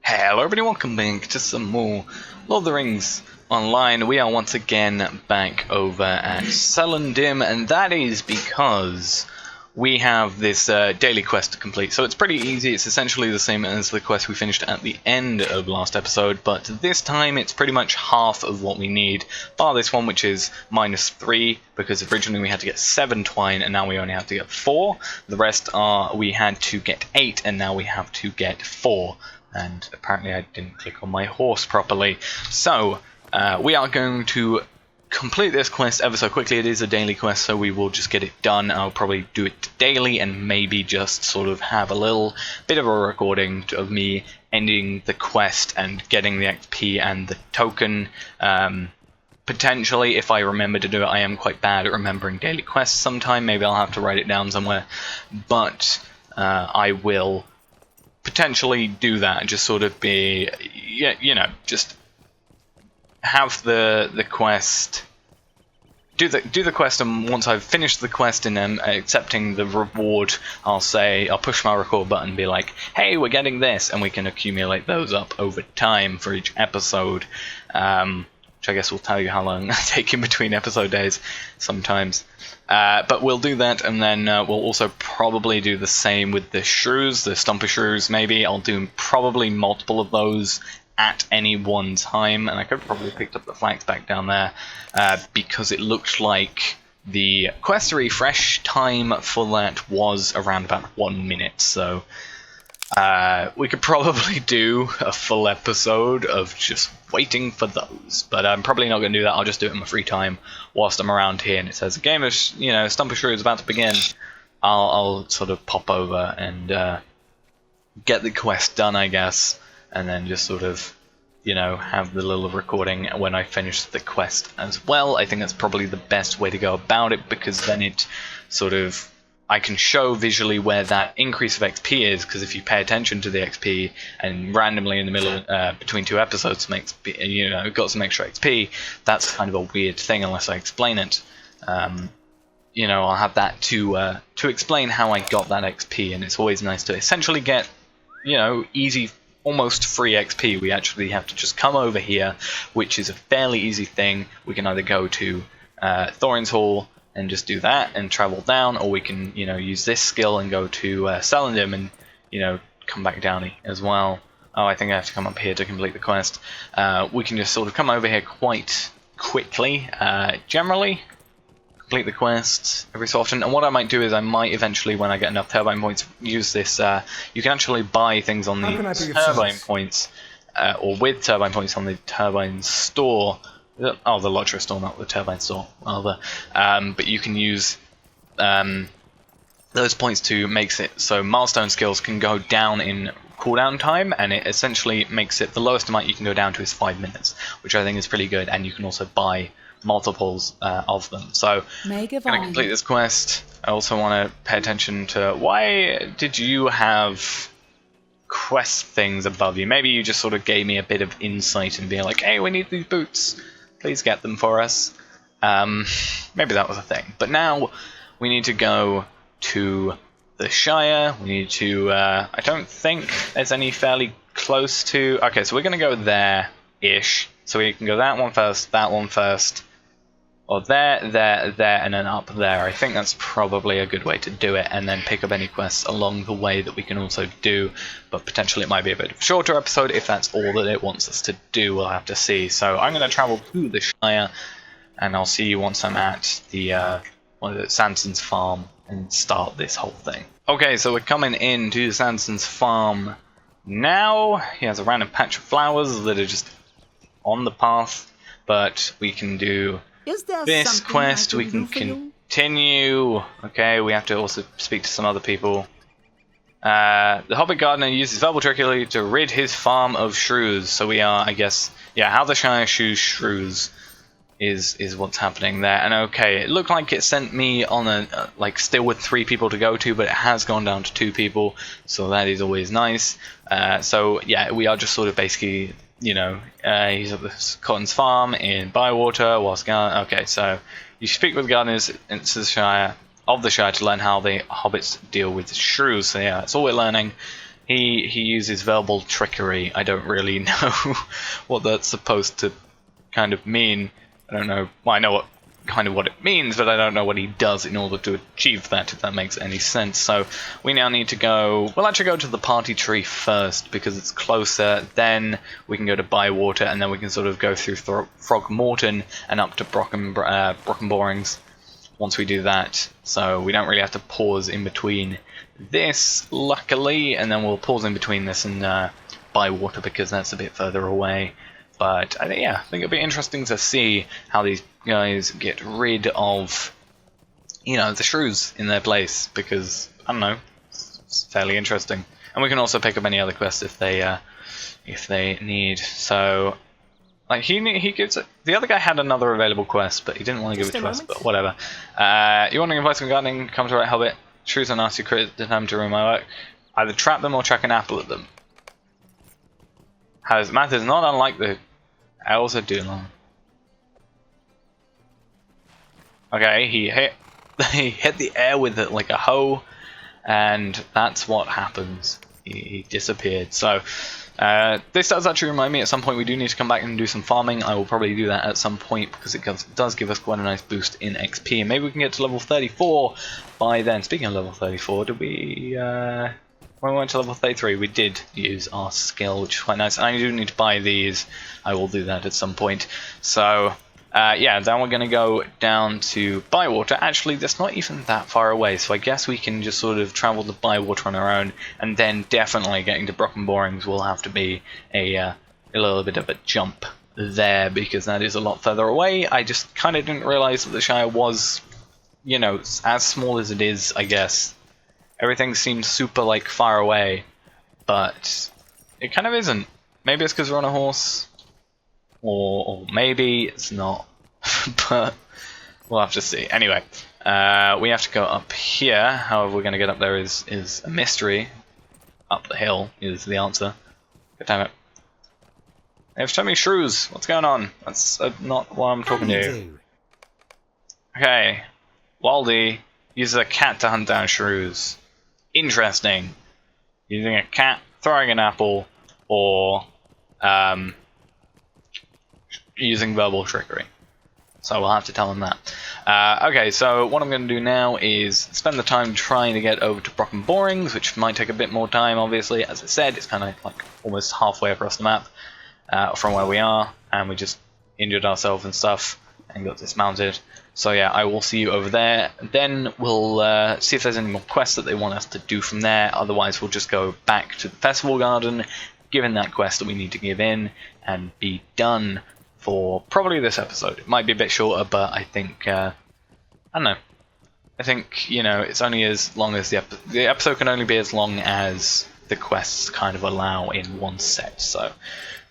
Hello everybody, welcome back to some more Lord of the Rings Online. We are once again back over at Celandrim, and that is because we have this daily quest to complete. So it's pretty easy. It's essentially the same as the quest we finished at the end of last episode, but this time it's pretty much half of what we need, bar this one, which is -3, because originally we had to get 7 twine and now we only have to get 4. The rest are we had to get 8 and now we have to get 4. And apparently I didn't click on my horse properly. So we are going to complete this quest ever so quickly. It is a daily quest, so we will just get it done. I'll probably do it daily and maybe just sort of have a little bit of a recording of me ending the quest and getting the XP and the token. Potentially, if I remember to do it. I am quite bad at remembering daily quests sometime. Maybe I'll have to write it down somewhere. But I will potentially do that and just sort of be, you know, just have the quest, do the quest, and once I've finished the quest and I'm accepting the reward, I'll push my record button and be like, hey, we're getting this, and we can accumulate those up over time for each episode, which I guess will tell you how long I take in between episode days sometimes. But we'll do that, and then we'll also probably do the same with the shrews, the stumper shrews maybe. I'll do probably multiple of those at any one time, and I could have probably picked up the flags back down there, because it looked like the quest refresh time for that was around about 1 minute, so we could probably do a full episode of just waiting for those, but I'm probably not going to do that. I'll just do it in my free time whilst I'm around here, and it says a game of, Stumper Shrew is about to begin. I'll sort of pop over and get the quest done, I guess, and then just sort of, have the little recording when I finish the quest as well. I think that's probably the best way to go about it, because then it sort of, I can show visually where that increase of XP is, because if you pay attention to the XP and randomly in the middle between 2 episodes got some extra XP, that's kind of a weird thing unless I explain it. I'll have that to explain how I got that XP, and it's always nice to essentially get, easy, almost free XP. We actually have to just come over here, which is a fairly easy thing. We can either go to Thorin's Hall and just do that and travel down, or we can, use this skill and go to Celandrim and, come back down as well. Oh, I think I have to come up here to complete the quest. We can just sort of come over here quite quickly, generally, complete the quest every so often. And what I might do is I might eventually, when I get enough turbine points, use this. You can actually buy things on the turbine points, or with turbine points on the turbine store. Oh, the LOTRO store, not the turbine store, rather. But you can use those points to make it so milestone skills can go down in cooldown time, and it essentially makes it the lowest amount you can go down to is 5 minutes, which I think is pretty good, and you can also buy multiples of them. So I'm going to complete this quest. I also want to pay attention to, why did you have quest things above you? Maybe you just sort of gave me a bit of insight and being like, hey, we need these boots. Please get them for us. Maybe that was a thing. But now we need to go to the Shire. We need to... I don't think there's any fairly close to... Okay, so we're going to go there-ish. So we can go that one first, or there, and then up there. I think that's probably a good way to do it, and then pick up any quests along the way that we can also do, but potentially it might be a bit of a shorter episode if that's all that it wants us to do. We'll have to see. So I'm going to travel to the Shire, and I'll see you once I'm at the Sandson's farm and start this whole thing. Okay, so we're coming into Sandson's farm now. He has a random patch of flowers that are just on the path, but we can do this quest. We can continue. Okay, we have to also speak to some other people. The Hobbit Gardener uses verbal trickery to rid his farm of shrews. So we are, I guess, how the Shire shoes shrews is what's happening there. And okay, it looked like it sent me on a still with 3 people to go to, but it has gone down to 2 people, so that is always nice. So yeah, we are just sort of basically, he's at the Cotton's farm in Bywater. Okay, so you speak with gardeners in the Shire to learn how the hobbits deal with shrews. So yeah, that's all we're learning. he uses verbal trickery. I don't really know what that's supposed to kind of mean. I don't know. Well, I know what it means, but I don't know what he does in order to achieve that, if that makes any sense. So we now need to go. We'll actually go to the party tree first because it's closer. Then we can go to Bywater, and then we can sort of go through Throgmorton and up to Brockenborings once we do that. So we don't really have to pause in between this, luckily, and then we'll pause in between this and Bywater because that's a bit further away. But I think it'll be interesting to see how these guys get rid of, the shrews in their place, because I don't know, it's fairly interesting. And we can also pick up any other quests if they need. So, like he gives it. The other guy had another available quest, but he didn't want to give it to us. But whatever. You want to invite some gardening? Come to right Hobbit. Shrews are nasty critters. Determined to ruin my work. Either trap them or chuck an apple at them. His math is not unlike the elves at Doolong. Okay, he hit the air with it like a hoe, and that's what happens. He disappeared. So this does actually remind me, at some point we do need to come back and do some farming. I will probably do that at some point because it does give us quite a nice boost in XP. And maybe we can get to level 34 by then. Speaking of level 34, did we... when we went to level 33, we did use our skill, which is quite nice. And I do need to buy these. I will do that at some point. So, then we're going to go down to Bywater. Actually, that's not even that far away, so I guess we can just sort of travel to Bywater on our own. And then definitely getting to Brockenborings will have to be a little bit of a jump there, because that is a lot further away. I just kind of didn't realize that the Shire was, as small as it is, I guess. Everything seems super, far away, but it kind of isn't. Maybe it's because we're on a horse, or maybe it's not, but we'll have to see. Anyway, we have to go up here. However we're going to get up there is a mystery. Up the hill is the answer. God damn it. They've shown me shrews. What's going on? That's not what I'm talking to. Okay, Waldy uses a cat to hunt down shrews. Interesting. Using a cat, throwing an apple, or using verbal trickery. So we'll have to tell him that. Okay, so what I'm going to do now is spend the time trying to get over to Brockenborings, which might take a bit more time, obviously. As I said, it's kind of almost halfway across the map from where we are, and we just injured ourselves and stuff and got dismounted. So yeah, I will see you over there. Then we'll see if there's any more quests that they want us to do from there. Otherwise, we'll just go back to the Festival Garden, give in that quest that we need to give in, and be done for probably this episode. It might be a bit shorter, but I think, I don't know. I think, it's only as long as the episode can only be as long as the quests kind of allow in one set. So,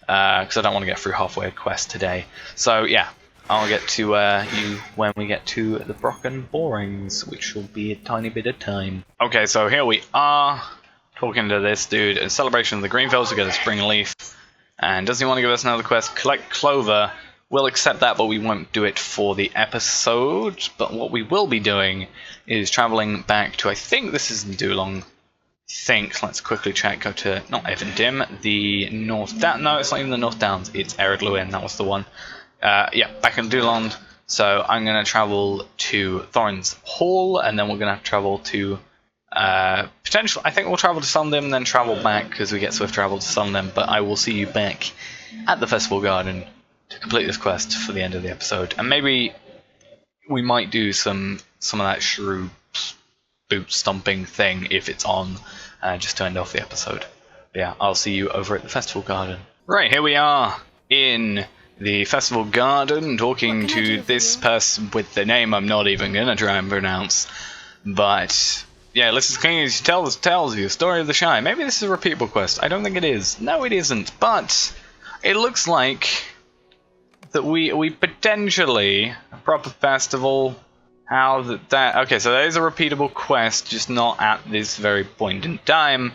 because I don't want to get through halfway a quest today. So yeah. I'll get to you when we get to the Brockenborings, which will be a tiny bit of time. Okay, so here we are, talking to this dude. In celebration of the Greenfields, we get a spring leaf. And does he want to give us another quest? Collect clover. We'll accept that, but we won't do it for the episode. But what we will be doing is traveling back to, I think this is Doolong. Let's quickly check. Go to, not Evendim, the North Downs. No, it's not even the North Downs. It's Ered Luin. That was the one. Back in Doolong. So I'm going to travel to Thorin's Hall, and then we're going to have to travel to potentially, I think we'll travel to Sundim, then travel back because we get swift travel to Sundim. But I will see you back at the Festival Garden to complete this quest for the end of the episode, and maybe we might do some of that shrew boot stomping thing if it's on, just to end off the episode. But yeah, I'll see you over at the Festival Garden. Right, here we are in the Festival Garden, talking to this person with the name I'm not even going to try and pronounce. But, yeah, listen to King tells you the story of the Shire. Maybe this is a repeatable quest. I don't think it is. No, it isn't. But it looks like that we potentially, a proper festival, okay, so there is a repeatable quest, just not at this very point in time.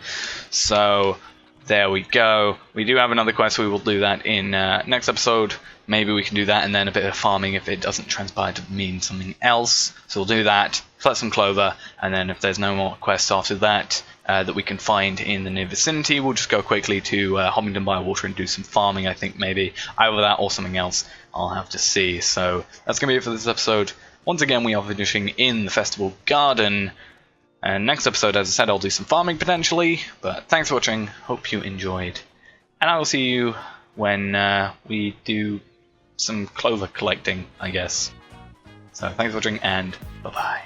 So there we go. We do have another quest. We will do that in next episode. Maybe we can do that and then a bit of farming if it doesn't transpire to mean something else. So we'll do that, collect some clover, and then if there's no more quests after that, that we can find in the near vicinity. We'll just go quickly to Hobbiton Bywater and do some farming, I think, maybe. Either that or something else, I'll have to see. So that's going to be it for this episode. Once again, we are finishing in the Festival Garden. And next episode, as I said, I'll do some farming potentially. But thanks for watching. Hope you enjoyed. And I will see you when we do some clover collecting, I guess. So thanks for watching, and bye-bye.